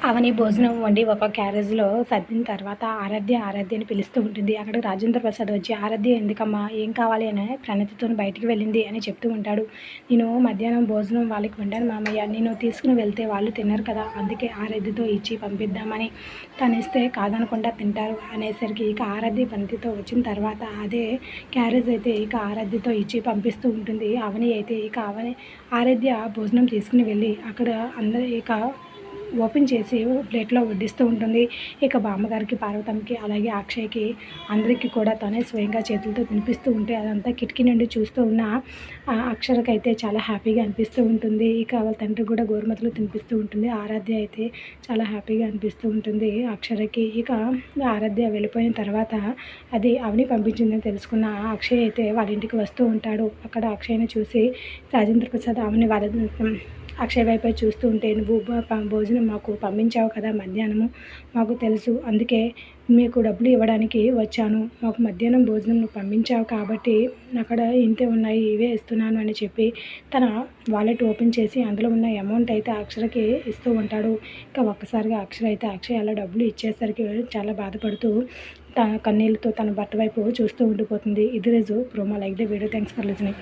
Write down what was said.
అవని భోజనం వండి ఒక క్యారేజ్‌లో సర్దిన తర్వాత ఆరాధ్యని పిలుస్తూ ఉంటుంది. అక్కడికి రాజేంద్ర ప్రసాద్ వచ్చి, "ఆరాధ్య ఎందుకమ్మా? ఏం కావాలి?" అని ప్రణతితోని బయటికి వెళ్ళింది అని చెప్తూ ఉంటాడు. "నేను మధ్యాహ్నం భోజనం వాళ్ళకి వండాను మామయ్య. నేను తీసుకుని వెళ్తే వాళ్ళు తినరు కదా! అందుకే ఆరాధ్యతో ఇచ్చి పంపిద్దామని. తనిస్తే కాదనకుండా తింటారు" అనేసరికి ఇక ఆరాధ్య ప్రణతితో వచ్చిన తర్వాత అదే క్యారేజ్ అయితే ఇక ఆరాధ్యతో ఇచ్చి పంపిస్తూ ఉంటుంది. అవని అయితే ఆరాధ్య భోజనం తీసుకుని వెళ్ళి అక్కడ అందరూ ఓపెన్ చేసి ప్లేట్లో వడ్డిస్తూ ఉంటుంది. ఇక బామ్మగారికి, పార్వతమ్మకి, అలాగే అక్షయ్‌కి అందరికీ కూడా తనే స్వయంగా చేతులతో తినిపిస్తూ ఉంటే అదంతా కిటికీ నుండి చూస్తూ ఉన్న అక్షరకైతే చాలా హ్యాపీగా అనిపిస్తూ ఉంటుంది. ఇక వాళ్ళ తండ్రికి కూడా గోరుముద్దలు తినిపిస్తూ ఉంటుంది. ఆరాధ్య అయితే చాలా హ్యాపీగా అనిపిస్తూ ఉంటుంది అక్షరకి. ఇక ఆరాధ్య వెళ్ళిపోయిన తర్వాత అది అవని పంపించిందని తెలుసుకున్న అక్షయ్ అయితే వాళ్ళ ఇంటికి వస్తూ ఉంటాడు. అక్కడ అక్షయ్‌ని చూసి రాజేంద్ర ప్రసాద్ అవని అక్షయ్ వైపే చూస్తూ ఉంటే, "నువ్వు భోజనం మాకు పంపించావు కదా మధ్యాహ్నము, మాకు తెలుసు. అందుకే మీకు డబ్బులు ఇవ్వడానికి వచ్చాను. మాకు మధ్యాహ్నం భోజనం నువ్వు పంపించావు కాబట్టి అక్కడ ఇంతే ఉన్నాయి, ఇవే ఇస్తున్నాను" అని చెప్పి తన వాలెట్ ఓపెన్ చేసి అందులో ఉన్న అమౌంట్ అయితే అక్షరకి ఇస్తూ ఉంటాడు. ఇక ఒక్కసారిగా అక్షయ్ అలా డబ్బులు ఇచ్చేసరికి చాలా బాధపడుతూ తన కన్నీళ్ళతో తన భర్త వైపు చూస్తూ ఉండిపోతుంది. ఇది రోజు promo. Like the video. Thanks for listening.